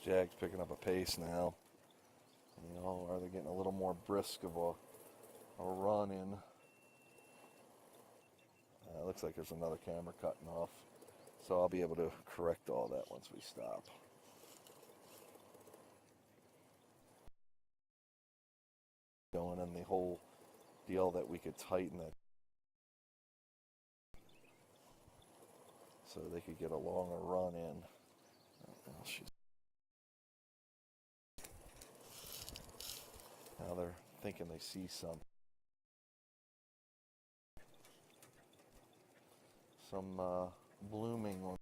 Jag's picking up a pace now. You know, are they getting a little more brisk of a run in? Looks like there's another camera cutting off. So I'll be able to correct all that once we stop. Going in the whole deal that we could tighten it so they could get a longer run in. Now they're thinking they see some blooming on.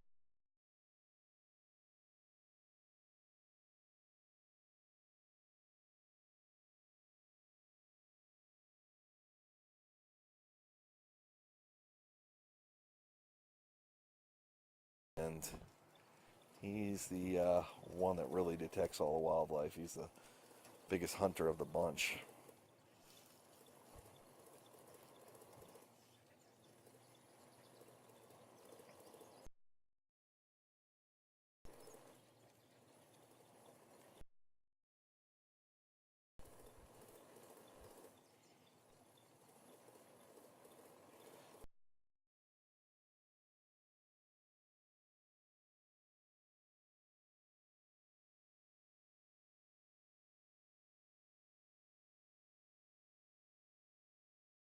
And he's the one that really detects all the wildlife. He's the biggest hunter of the bunch.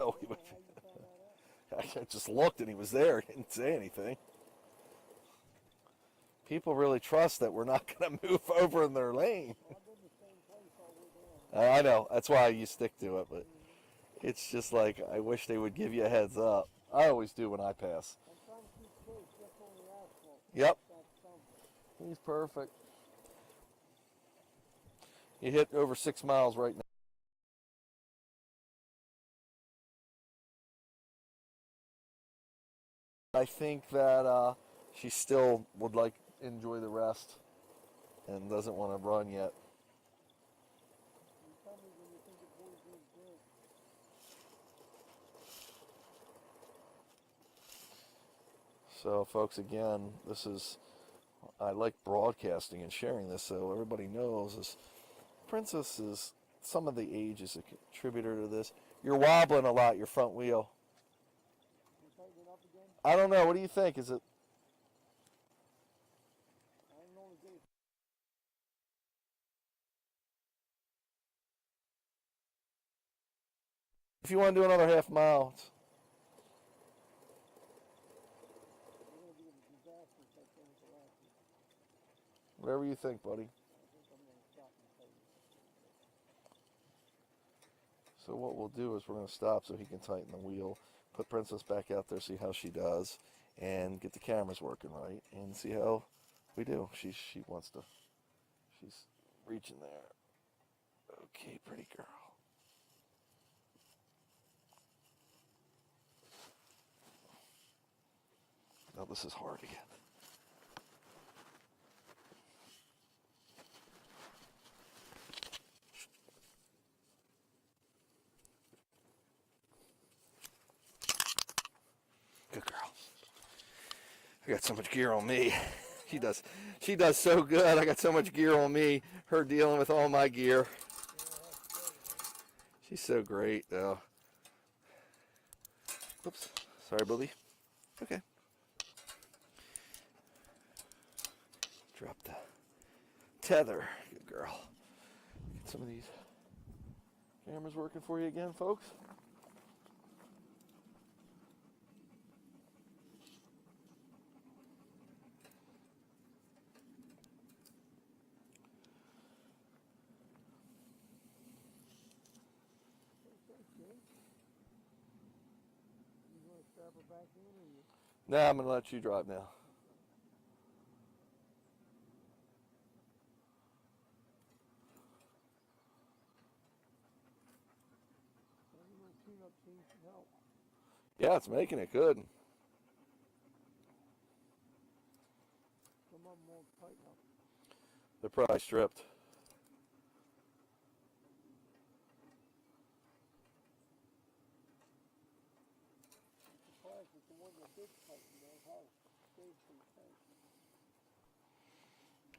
Oh, I just looked and he was there. He didn't say anything. People really trust that we're not going to move over in their lane. I know. That's why you stick to it. But it's just like, I wish they would give you a heads up. I always do when I pass. Yep. He's perfect. He hit over 6 miles right now. I think that she still would like enjoy the rest and doesn't want to run yet. So, folks, again, I like broadcasting and sharing this so everybody knows this. Princess is, some of the age is a contributor to this. You're wobbling a lot, your front wheel. I don't know. What do you think? Is it? If you want to do another half mile, whatever you think, buddy. So what we'll do is we're going to stop so he can tighten the wheel, put Princess back out there, see how she does, and get the cameras working right, and see how we do. She wants to. She's reaching there. Okay, pretty girl. Now this is hard again. Good girl. I got so much gear on me. She does so good. I got so much gear on me. Her dealing with all my gear. She's so great, though. Oops. Sorry, Booby. Okay. Drop the tether. Good girl. Get some of these cameras working for you again, folks. Now I'm going to let you drive now. Yeah, it's making it good. They're probably stripped.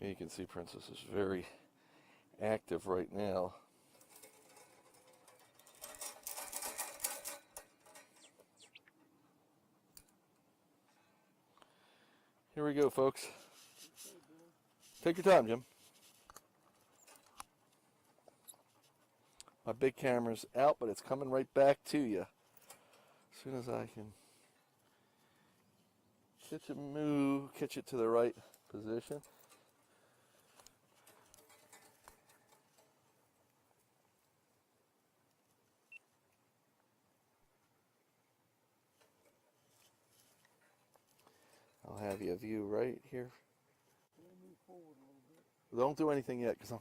You can see Princess is very active right now. Here we go, folks. Take your time, Jim. My big camera's out, but it's coming right back to you. As soon as I can catch it to the right position. I'll have you view right here. Don't do anything yet, because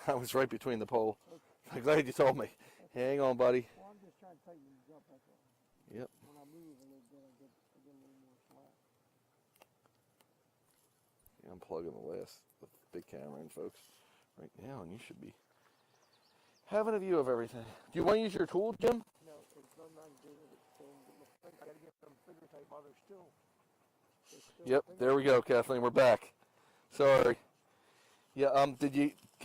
I was right between the pole. Okay. I'm glad you told me. Okay. Hang on, buddy. Well, I'm just trying to tighten these up, that's all. Yep. When I move a little bit, I get a little more slack. Yeah, I'm plugging the big camera in, folks, right now, and you should be having a view of everything. Do you want to use your tool, Jim? No, it's not good. I got to get some figure tape while they're still. Yep, there we go, Kathleen. We're back. Sorry. Yeah,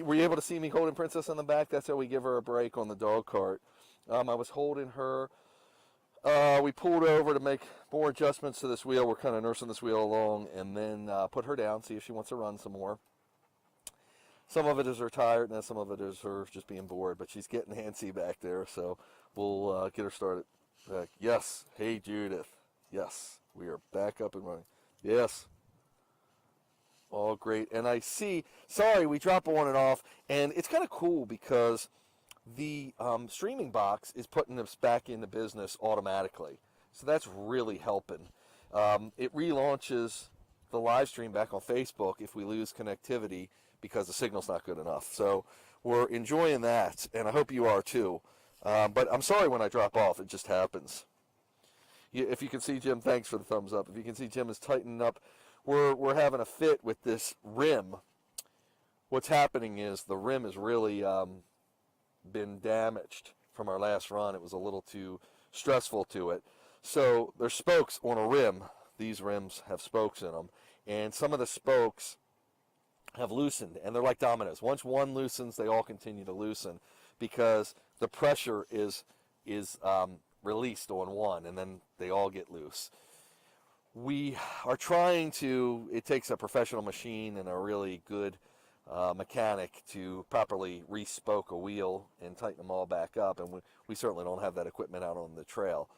were you able to see me holding Princess on the back? That's how we give her a break on the dog cart. I was holding her. We pulled over to make more adjustments to this wheel. We're kind of nursing this wheel along, and then put her down, see if she wants to run some more. Some of it is her tired, and some of it is her just being bored, but she's getting antsy back there, so we'll get her started back. Yes. Hey, Judith. Yes, we are back up and running. Yes. All great. And I see, sorry, we drop on and off, and it's kind of cool because the streaming box is putting us back into business automatically. So that's really helping. It relaunches the live stream back on Facebook if we lose connectivity because the signal's not good enough. So we're enjoying that, and I hope you are too. But I'm sorry when I drop off. It just happens. If you can see Jim, thanks for the thumbs up. If you can see Jim is tightening up, we're having a fit with this rim. What's happening is the rim has really been damaged from our last run. It was a little too stressful to it. So there's spokes on a rim. These rims have spokes in them, and some of the spokes have loosened, and they're like dominoes. Once one loosens, they all continue to loosen because the pressure is released on one, and then they all get loose. We are trying to, it takes a professional machine and a really good mechanic to properly re-spoke a wheel and tighten them all back up, and we certainly don't have that equipment out on the trail.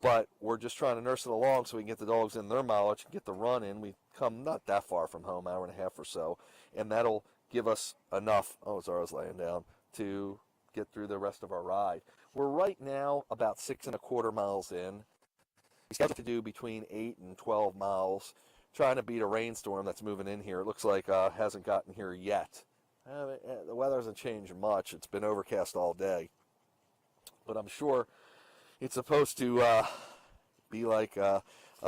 But we're just trying to nurse it along so we can get the dogs in their mileage and get the run in. We come not that far from home, hour and a half or so, and that'll give us enough, oh, Zara's laying down, to get through the rest of our ride. We're right now about 6.25 miles in. We scheduled to do between 8 and 12 miles, trying to beat a rainstorm that's moving in here. It looks like hasn't gotten here yet. The weather hasn't changed much. It's been overcast all day. But I'm sure it's supposed to be like a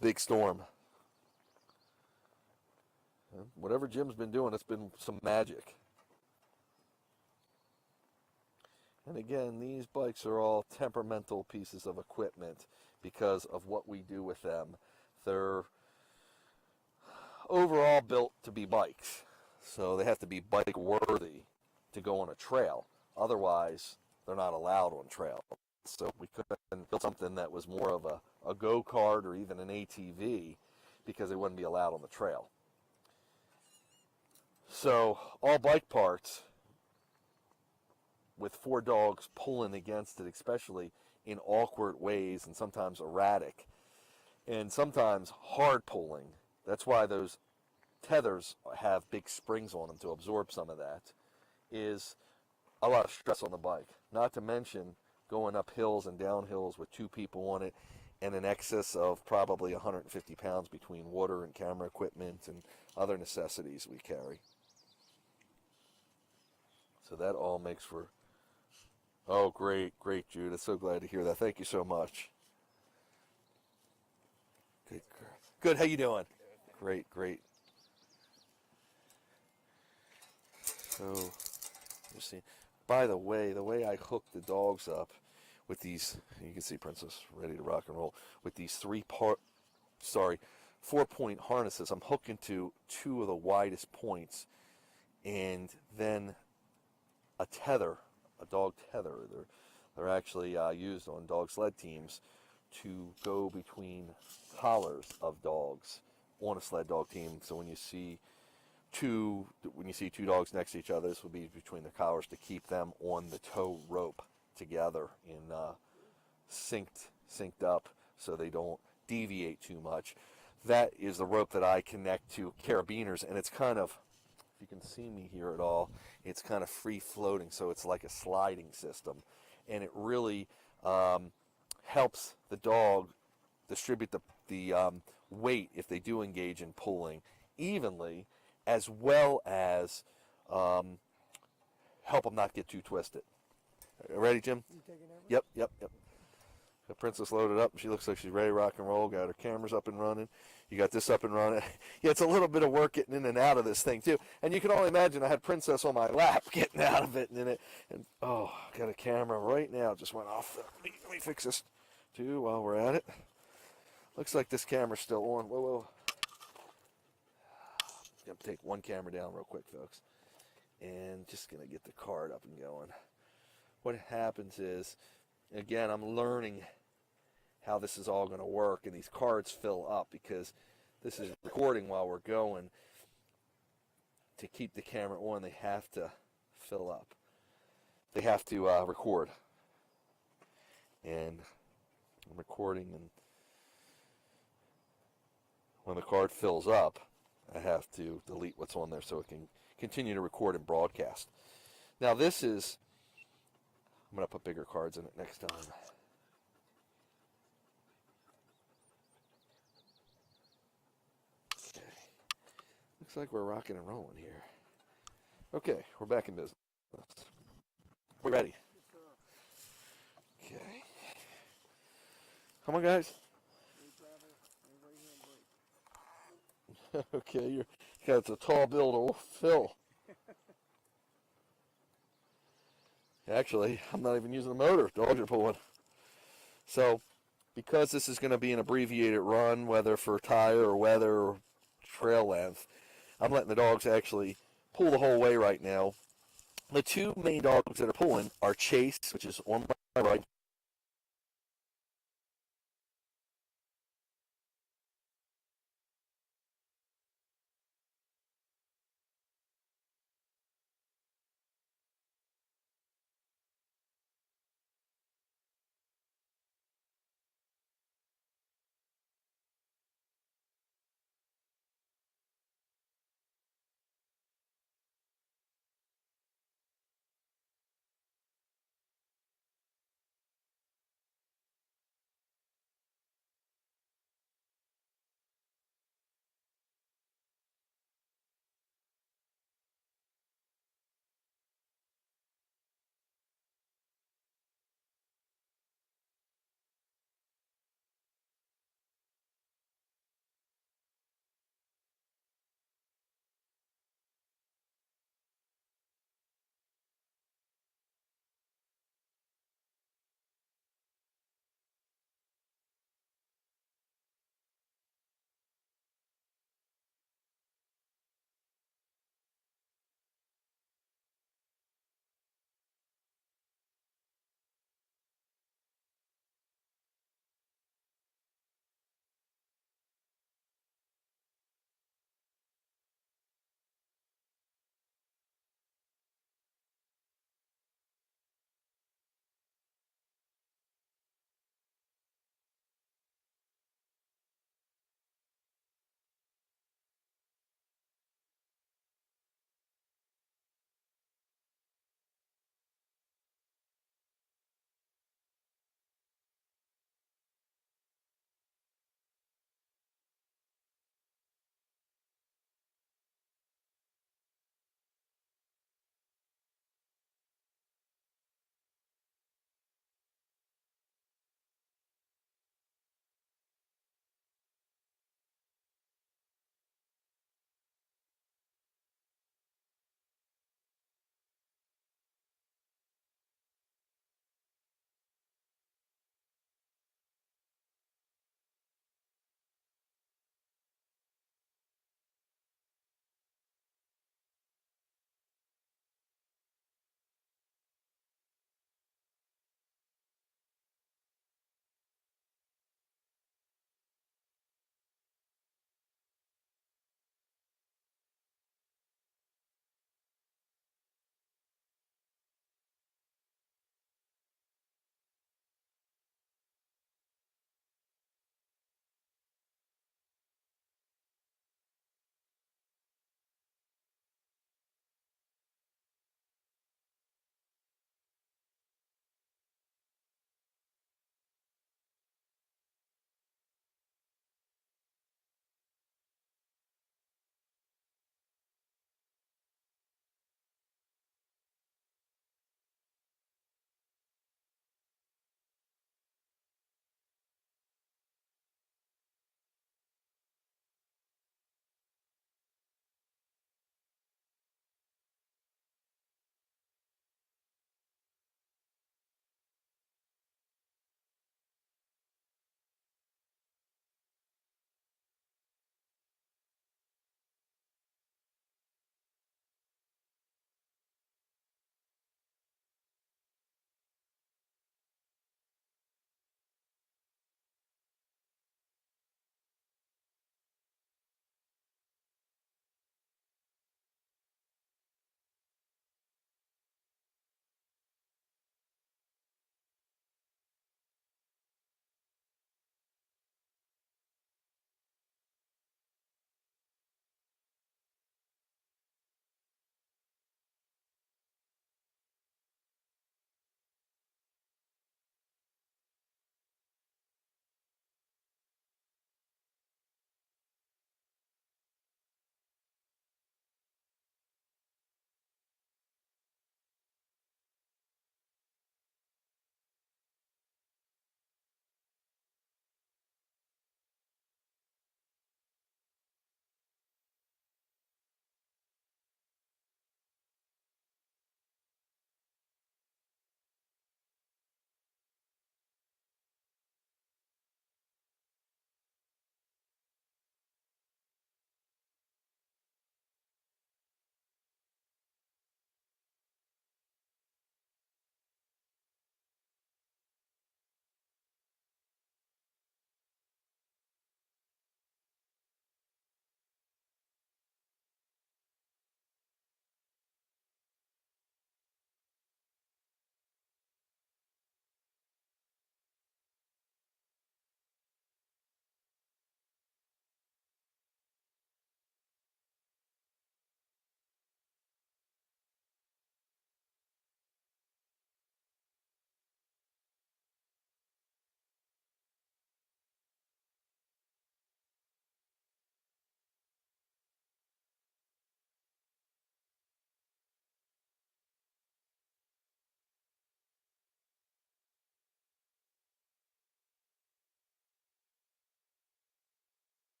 big storm. Whatever Jim's been doing, it's been some magic. And again, these bikes are all temperamental pieces of equipment because of what we do with them. They're overall built to be bikes, so they have to be bike worthy to go on a trail. Otherwise, they're not allowed on trail. So we couldn't build something that was more of a go-kart or even an ATV because they wouldn't be allowed on the trail. So all bike parts with 4 dogs pulling against it, especially in awkward ways and sometimes erratic and sometimes hard pulling. That's why those tethers have big springs on them to absorb some of that, is a lot of stress on the bike. Not to mention going up hills and down hills with 2 people on it and an excess of probably 150 pounds between water and camera equipment and other necessities we carry. So that all makes for, oh, great, great, Jude. I'm so glad to hear that. Thank you so much. Good, good. How you doing? Great, great. So, you see. By the way I hook the dogs up with these, you can see Princess ready to rock and roll, with these 4 4-point harnesses. I'm hooking to 2 of the widest points, and then a tether, a dog tether. They're actually used on dog sled teams to go between collars of dogs on a sled dog team. So when you see two dogs next to each other, this would be between their collars to keep them on the tow rope together and synced up so they don't deviate too much. That is the rope that I connect to carabiners, and it's kind of, if you can see me here at all, it's kind of free floating, so it's like a sliding system, and it really helps the dog distribute the weight if they do engage in pulling evenly, as well as help them not get too twisted. Ready, Jim? You taking over? Yep. Got Princess loaded up. She looks like she's ready to rock and roll. Got her cameras up and running. You got this up and running. Yeah, it's a little bit of work getting in and out of this thing, too. And you can only imagine I had Princess on my lap getting out of it and in it. And, oh, got a camera right now. Just went off. Let me fix this, too, while we're at it. Looks like this camera's still on. Whoa. Going to take one camera down real quick, folks. And just going to get the card up and going. What happens is, again, I'm learning how this is all going to work, and these cards fill up because this is recording while we're going. To keep the camera on, they have to fill up. They have to record. And I'm recording, and when the card fills up, I have to delete what's on there so it can continue to record and broadcast. Now this is, I'm going to put bigger cards in it next time. Okay. Looks like we're rocking and rolling here. Okay, we're back in business. We ready? Okay. Come on, guys. Okay, you got a tall build old Phil. Actually, I'm not even using the motor. Dogs are pulling. So, because this is going to be an abbreviated run, whether for tire or weather or trail length, I'm letting the dogs actually pull the whole way right now. The 2 main dogs that are pulling are Chase, which is on my right,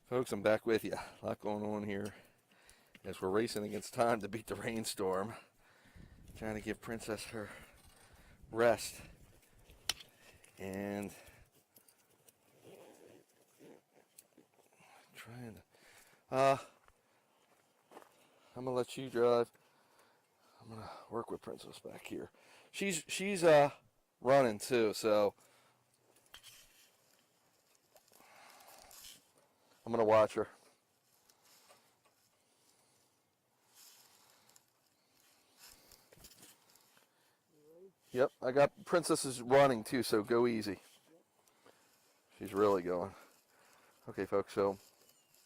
Folks, I'm back with you. A lot going on here as we're racing against time to beat the rainstorm. Trying to give Princess her rest. And trying to, I'm gonna let you drive. I'm gonna work with Princess back here. She's running too, so I'm gonna watch her. Yep, I got Princess is running too, so go easy. She's really going. Okay, folks, so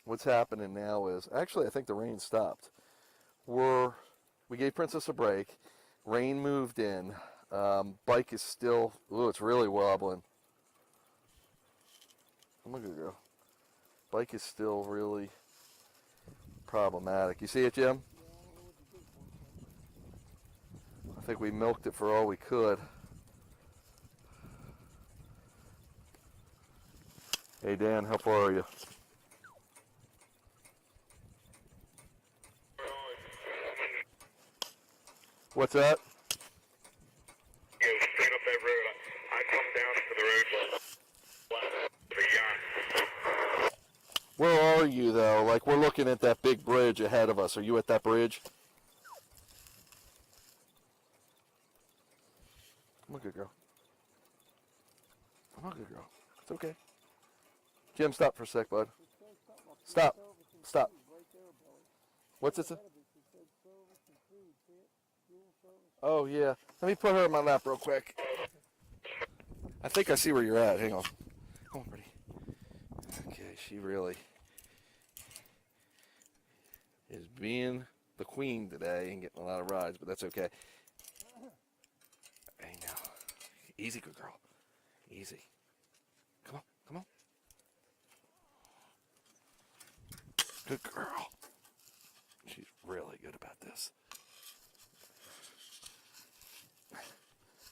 what's happening now is, actually I think the rain stopped. We gave Princess a break. Rain moved in. Bike is still, ooh, it's really wobbling. I'm gonna go. Bike is still really problematic. You see it, Jim? I think we milked it for all we could. Hey Dan, how far are you? What's that? Go straight up that road. I come down to the road Where are you though? Like, we're looking at that big bridge ahead of us. Are you at that bridge? I'm a good girl. I'm a good girl. It's okay. Jim, stop for a sec, bud. Stop. Stop. What's it say? Oh, yeah. Let me put her in my lap real quick. I think I see where you're at. Hang on. Come on, buddy. Okay, she really is being the queen today and getting a lot of rides, but that's okay. Hey, now. Easy, good girl. Easy. Come on, come on. Good girl. She's really good about this.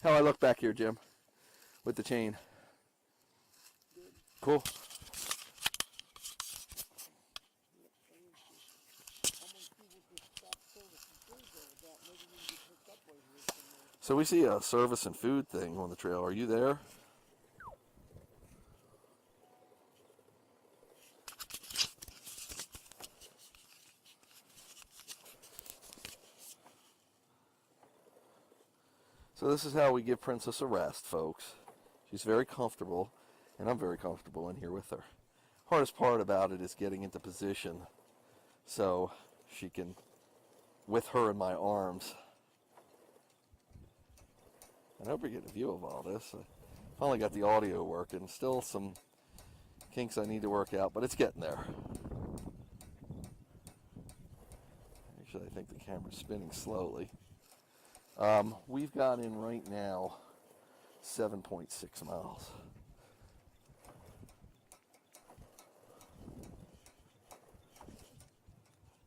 How I look back here, Jim, with the chain? Cool. So we see a service and food thing on the trail. Are you there? So this is how we give Princess a rest, folks. She's very comfortable, and I'm very comfortable in here with her. Hardest part about it is getting into position so she can, with her in my arms. I hope you're getting a view of all this. I finally got the audio working. Still some kinks I need to work out, but it's getting there. Actually, I think the camera's spinning slowly. We've got in right now 7.6 miles.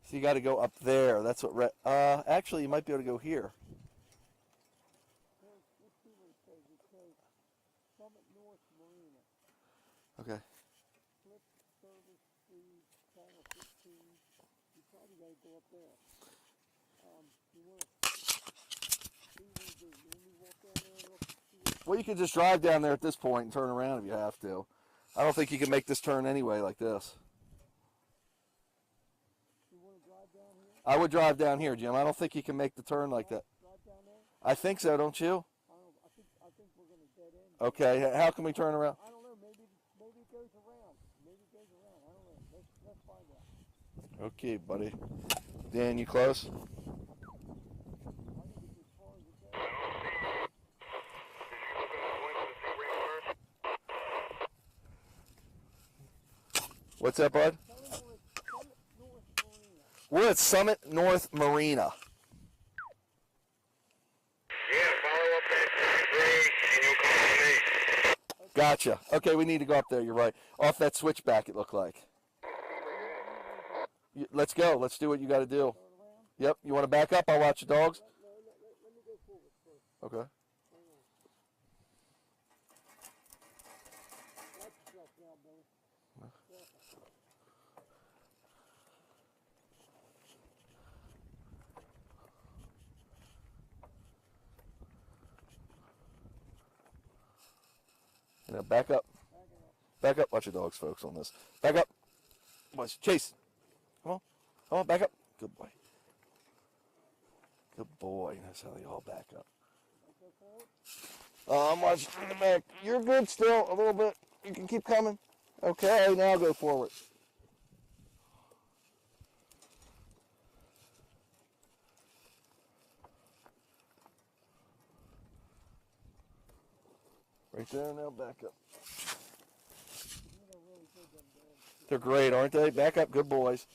So you got to go up there. That's what. Actually, you might be able to go here. Let's see what it says. It says Summit North Marina. Okay. Flip service food, channel 15. You probably got to go up there. You want to, what do you want to do? You want me to walk down there and look and see what? Well, you can just drive down there at this point and turn around if you have to. I don't think you can make this turn anyway like this. You want to drive down here? I would drive down here, Jim. I don't think you can make the turn like that. Drive down there? I think so, don't you? I think we're going to dead end. Okay, how can we turn around? I don't know. Maybe it goes around. Maybe it goes around. I don't know. Let's find out. Okay, buddy. Dan, you close? I think it's as far as it goes. What's that, bud? We're at Summit North Marina. Yeah, follow up that bridge and you'll come to me. Gotcha. Okay, we need to go up there. You're right. Off that switchback, it looked like. Let's go. Let's do what you got to do. Yep. You want to back up? I'll watch the dogs. Let me go forward first. Okay. Watch yourself now, Billy. Now back up. Backing up. Back up. Watch your dogs, folks, on this. Back up. Watch. Chase. Come on. Come on, back up. Good boy. Good boy. That's how they all back up. Go forward. Watch in the back. You're good still. A little bit. You can keep coming. Okay, now go forward. Right there, now back up. They're really good, them dogs. They're great, aren't they? Back up. Good boys.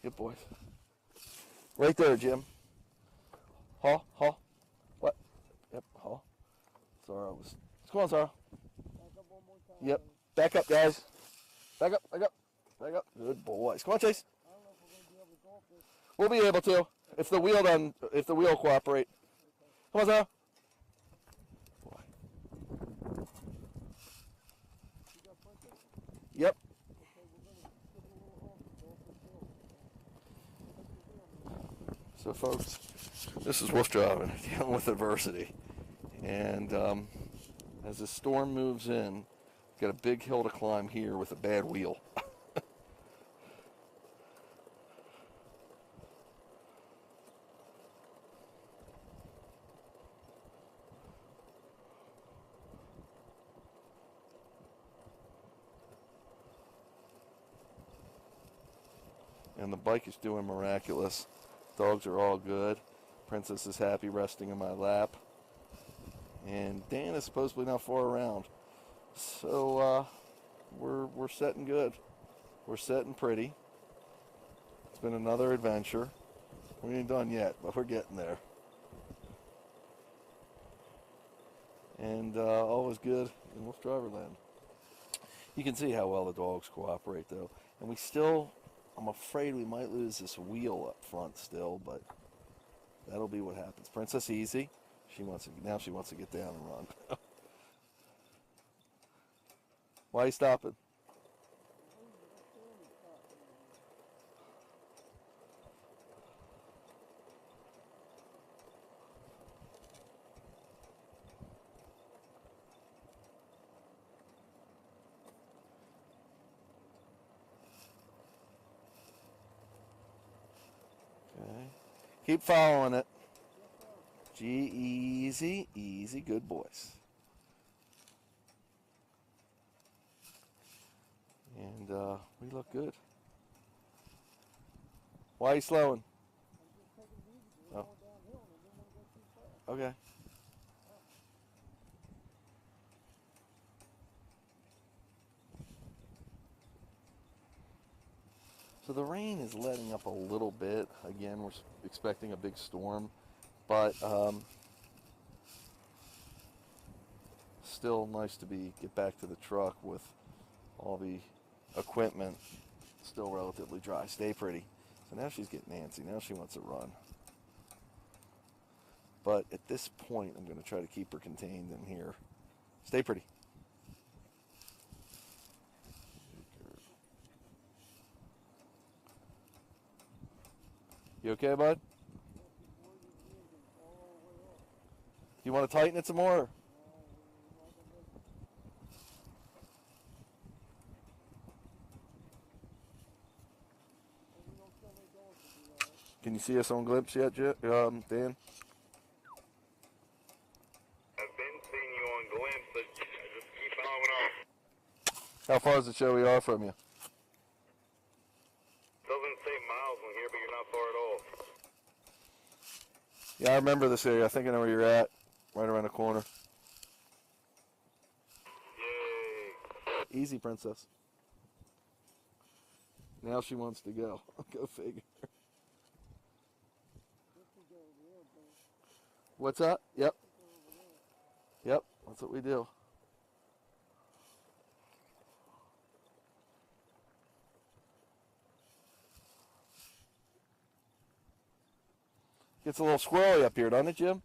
Good boys. Right there, Jim. Haw, haw. What? Yep, haw. Zara was. Come on, Zara. Back up one more time. Yep. Back up, guys. Back up, back up, back up. Good boys. Come on, Chase. I don't know if we're going to be able to go up this. We'll be able to if the wheel doesn't. If the wheel cooperate. Come on, Zara. Boy. You got Princess? Yep. Okay, we're going to give it a little off and go up this hill. Take your wheel. So, folks, this is WooFDriver dealing with adversity, and as the storm moves in, we've got a big hill to climb here with a bad wheel. And the bike is doing miraculous. Dogs are all good. Princess is happy resting in my lap. And Dan is supposedly not far around. So we're setting good. We're setting pretty. It's been another adventure. We ain't done yet, but we're getting there. And all is good in WooFDriver land. You can see how well the dogs cooperate though. And we still, I'm afraid we might lose this wheel up front still, but that'll be what happens. Princess easy. She wants to get down and run. Why are you stopping? Okay. Keep following it. Easy, easy, good boys. And we look good. Why are you slowing? Oh. Okay. So the rain is letting up a little bit. Again, we're expecting a big storm, but still nice to get back to the truck with all the equipment still relatively dry. Stay pretty. So now she's getting antsy. Now she wants to run. But at this point, I'm going to try to keep her contained in here. Stay pretty. You okay, bud? You want to tighten it some more? Can you see us on Glimpse yet, Dan? I've been seeing you on Glimpse, but just keep following on. How far does it show we are from you? Doesn't say miles on here, but you're not far at all. Yeah, I remember this area. I think I know where you're at. Right around the corner. Yay. Easy, princess. Now she wants to go. Go figure. What's that? Yep. Yep, that's what we do. Gets a little squirrely up here, doesn't it, Jim?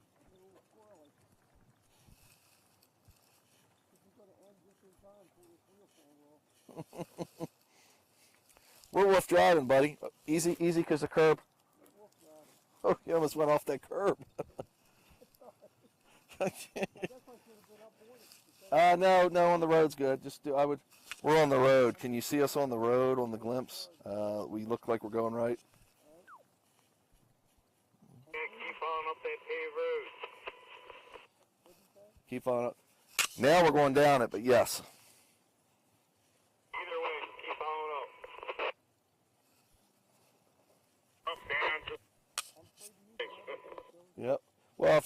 We're wolf driving, buddy. Easy, easy, because the curb. Oh, you almost went off that curb. I guess I should have been up on it because No, on the road's good. Just do. We're on the road. Can you see us on the road on the glimpse? We look like we're going right. Keep on up that paved road. Keep on up. Now we're going down it, but yes. Either way, keep on up. Up, down. Yep. Well,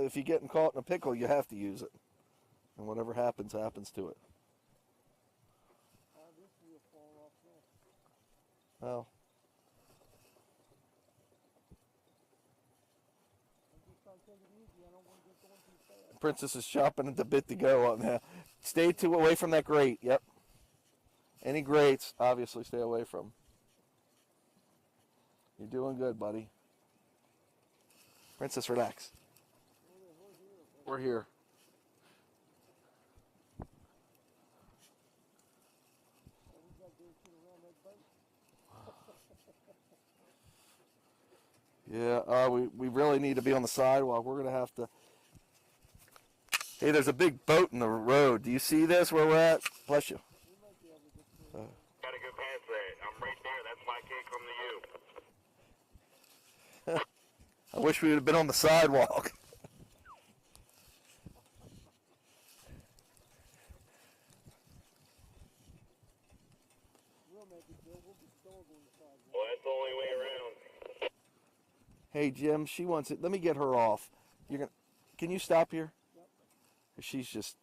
if you getting caught in a pickle, you have to use it, and whatever happens to it. This wheel fall off now. Well, I'm just trying to take it easy. I don't want to get going too fast. Princess is chopping at the bit to go up now. Stay away from that grate. Yep. Any grates, obviously, stay away from. You're doing good, buddy. Princess, relax. We're here. Yeah, we really need to be on the sidewalk. We're going to have to... Hey, there's a big boat in the road. Do you see this, where we're at? Bless you. Gotta go past that. I'm right there. That's why I can't come to you. I wish we would have been on the sidewalk. We'll make it, Bill. We'll be still on the sidewalk. Well, that's the only way around. Hey, Jim, she wants it. Let me get her off. Can you stop here? Yep. She's just...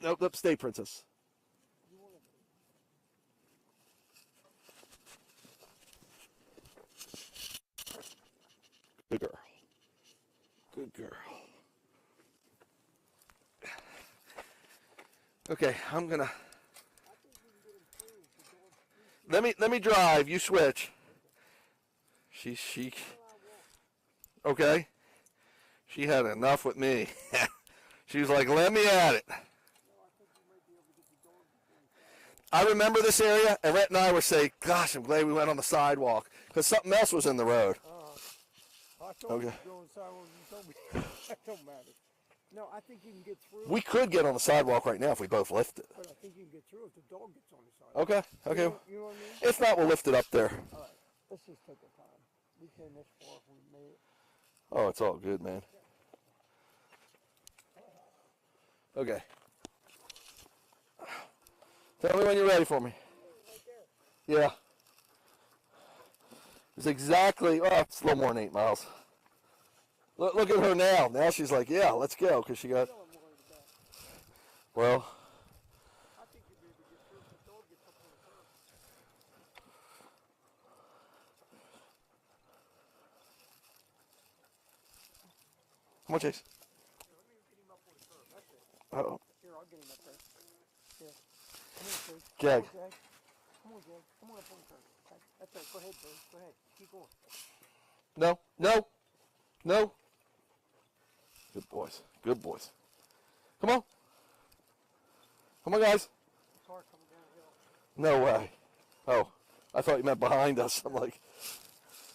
Nope, stay, Princess. You want to... Good girl. Good girl. Okay, I'm gonna... Let me drive. You switch. She. Okay. She had enough with me. She was like, "Let me at it." I remember this area, and Rhett and I were saying, "Gosh, I'm glad we went on the sidewalk because something else was in the road." I told you Okay. to go on the sidewalk. You told me. That don't matter. No, I think you can get through. We could get on the sidewalk right now if we both lift it. But I think you can get through if the dog gets on the sidewalk. Okay. You know what I mean? If not, we'll lift it up there. All right. Let's just take our time. We came this far. We made it. Oh, it's all good, man. Okay. Tell me when you're ready for me. Right there. Yeah. It's exactly, it's a little more than 8 miles. Look at her now. Now she's like, yeah, let's go, because she got, Still I'm worried about. well, I think you'll be able to get through if the dog gets up on the curb. come on, Chase. Here, let me get him up on the curb. That's it. Uh-oh. Here, I'll get him up there. Here. Come on, Chase. Jag. Come on, Jag. Come on, Jag. Come on up on the curb. That's it. Go ahead, Chase. Go ahead. Keep going. No. Good boys. Good boys. Come on. Come on, guys. Car coming downhill. No way. Oh, I thought you meant behind us. I'm like,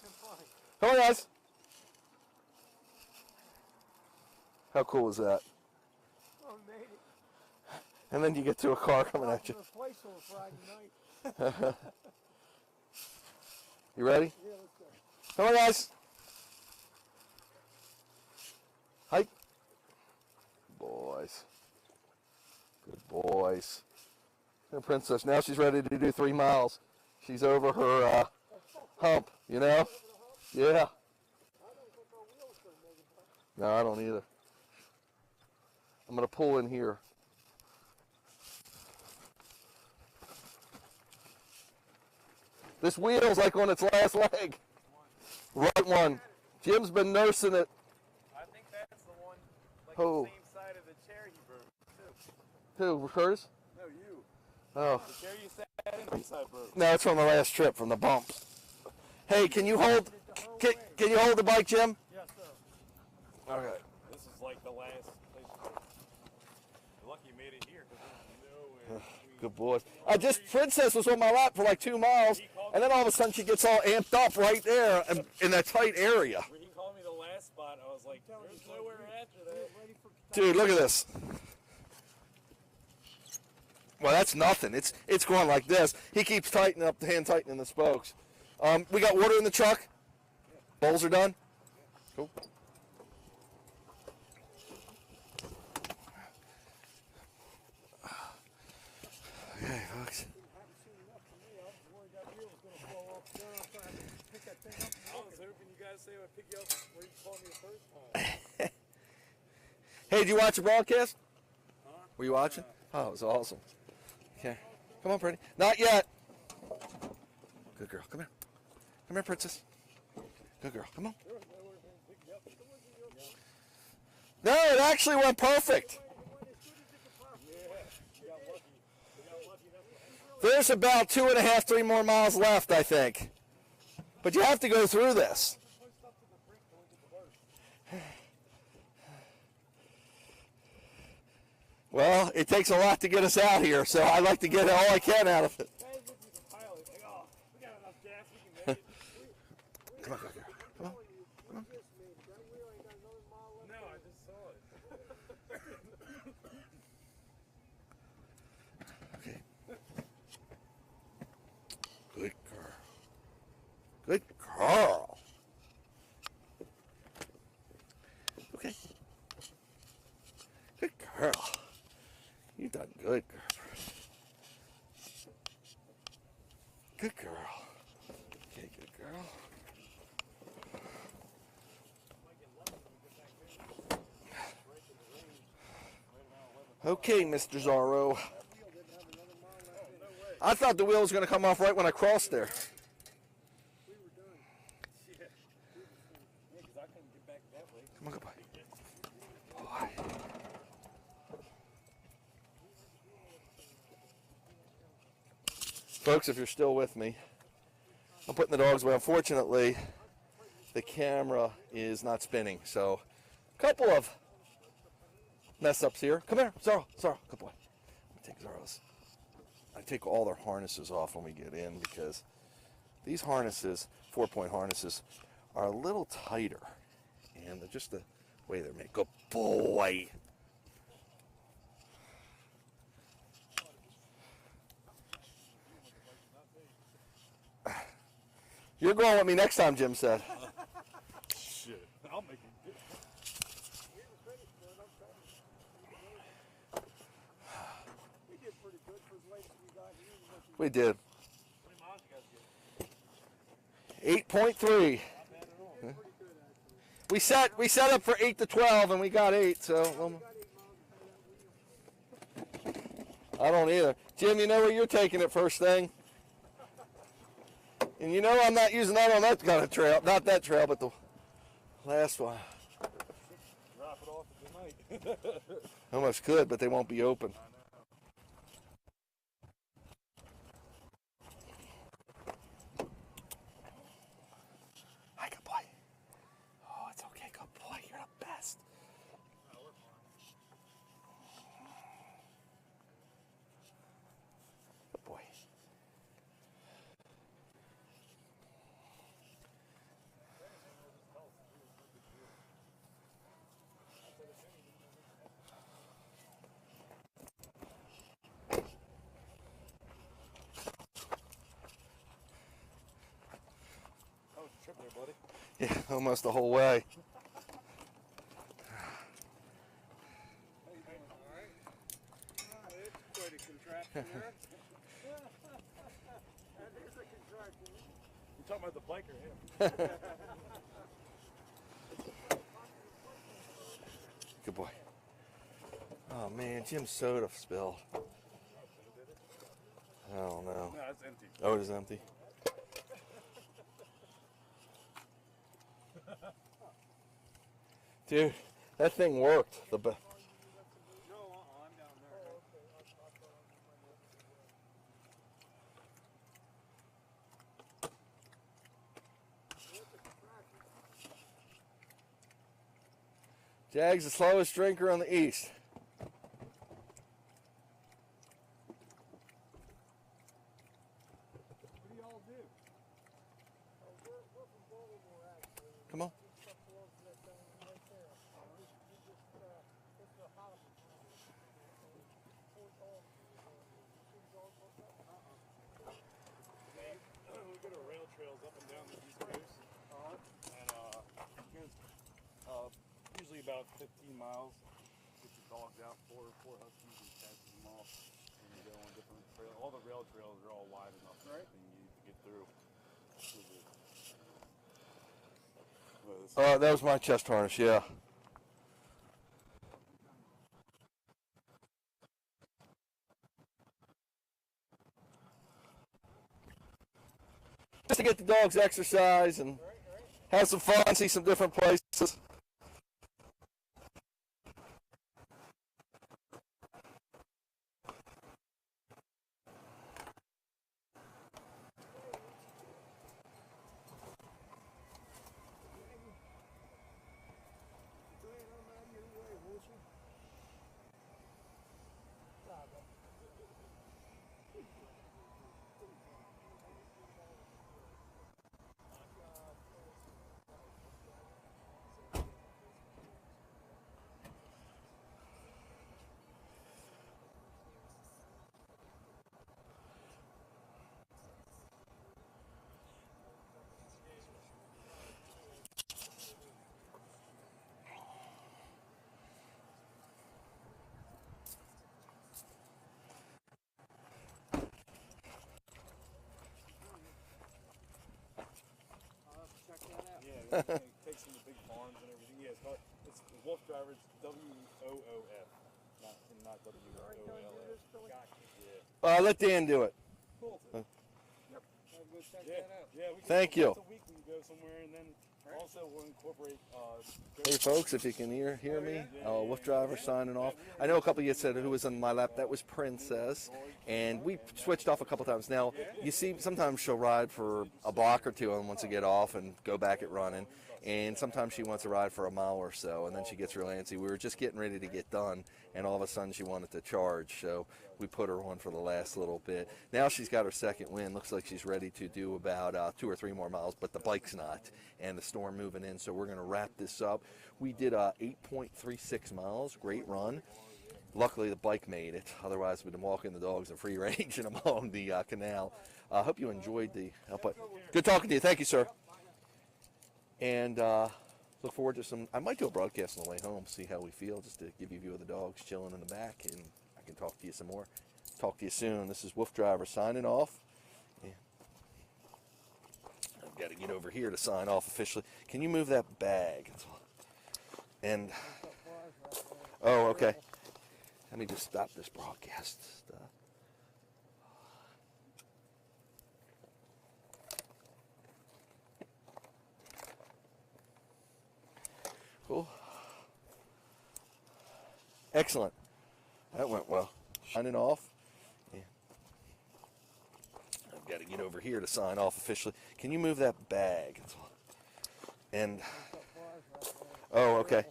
I'm fine. come on, guys. How cool is that? Oh, we made it. And then you get to a car coming at you. From a place on a Friday night. You ready? Yeah, let's go. Come on, guys. Hike. Boys. Good boys. And Princess, now she's ready to do 3 miles. She's over her hump, you know? Yeah. I don't think our wheels are going to make it. No, I don't either. I'm going to pull in here. This wheel's like on its last leg. Right one. Jim's been nursing it. I think that's the one, like Oh. the same side of the chair he broke, too. Who, hers? No, you. Oh. The chair you sat in, the side broke. No, it's from the last trip, from the bumps. Hey, can you hold can you hold the bike, Jim? Yes, sir. Okay. This is like the last place. You're lucky you made it here, because there's no way. Good boys. Princess was on my lap for like 2 miles, and then all of a sudden she gets all amped up right there in that tight area. When he called me the last spot, I was like, there's nowhere after that. Ready for Dude, look at this. Well, that's nothing. It's going like this. He keeps tightening up, hand tightening the spokes. We got water in the truck. Bowls are done. Cool. Okay, folks. I was hoping you guys say I would pick you up where you called me the first time. Hey, did you watch the broadcast? Were you watching? Oh, it was awesome. Okay. Come on, pretty. Not yet. Good girl. Come here. Come here, princess. Good girl. Come on. No, it actually went perfect. There's about 2.5, 3 more miles left, I think. But you have to go through this. Well, it takes a lot to get us out here, so I like to get all I can out of it. Come on, girl. Come on. Come on. No, I just saw it. Okay. Good girl. Good girl. Okay. Good girl. You done good, girl. Good girl. Okay, good girl. Okay, Mr. Zorro. I thought the wheel was going to come off right when I crossed there. Come on, goodbye. Boy. Folks, if you're still with me, I'm putting the dogs away. Unfortunately, the camera is not spinning, so a couple of mess ups here. Come here, Zorro, good boy. Let me take Zorro's. I take all their harnesses off when we get in because these harnesses, 4-point harnesses, are a little tighter, and they're just the way they're made. Good boy. You're going with me next time, Jim said. Shit, I'll make it good. We did pretty good for as late as we got here. We did. How many miles you guys get? 8.3. Pretty good, actually. We set up for 8 to 12, and we got 8. So We got 8 miles to pay that wheel. I don't either. Jim, you know where you're taking it first thing. And you know I'm not using that on that kind of trail. Not that trail, but the last one. Drop it off tonight. Almost could, but they won't be open. Hi, good boy. Oh, it's okay, good boy. You're the best. Good boy. That was a trip there, buddy. Yeah, almost the whole way. It's quite a contraption there. That is a contraption. You talking about the bike or him? Good boy. Oh man, Jim's soda spilled. I don't know. No, it's empty. Oh, it is empty. Dude, that thing worked. No, I'm down there. Jag's the slowest drinker on the east. What do y'all do? We're from Baltimore, actually. Come on. Just up towards that thing right there. We just, it's the house. set of rail trails up and down the East Coast, and it goes usually about 15 miles. Get your dogs out, four huskies, and catch them off, and you go on different trails. All the rail trails are all wide enough and everything you need to get through. That was my chest harness, yeah. Just to get the dogs exercise and have some fun, see some different places. Check that out. Yeah, it takes them to big farms and everything. Yeah, it's WooFDriver. It's WOOF, not WOOLF. Gotcha. Yeah. Let Dan do it. Cool. I'll go check Yeah, that out. yeah. We can Thank go you. once a week we can go somewhere, and then also we'll incorporate. Hey folks, if you can hear me, WooFDriver signing off. I know a couple of you said who was on my lap. That was Princess, and we switched off a couple times. Now you see, sometimes she'll ride for a block or two and wants to get off and go back at running, and sometimes she wants to ride for a mile or so, and then she gets real antsy. We were just getting ready to get done, and all of a sudden she wanted to charge, so we put her on for the last little bit. Now she's got her second wind. Looks like she's ready to do about 2 or 3 more miles, but the bike's not, and the storm moving in, so we're going to wrap this up. We did 8.36 miles, great run. Luckily the bike made it, otherwise we'd been walking the dogs in free range and along the canal. I hope you enjoyed the good talking to you. Thank you, sir. And look forward to some. I might do a broadcast on the way home, see how we feel, just to give you a view of the dogs chilling in the back, and I can talk to you some more. Talk to you soon. This is WooFDriver signing off. Yeah. I've got to get over here to sign off officially. Can you move that bag? And oh, okay. Let me just stop this broadcast stuff. Cool. Excellent. That went well. Signing off. Yeah. I've got to get over here to sign off officially. Can you move that bag? And oh, okay.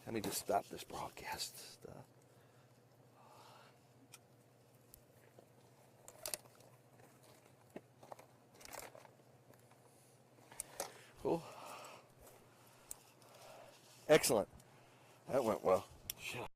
Let me just stop this broadcast stuff. Cool. Excellent. That went well.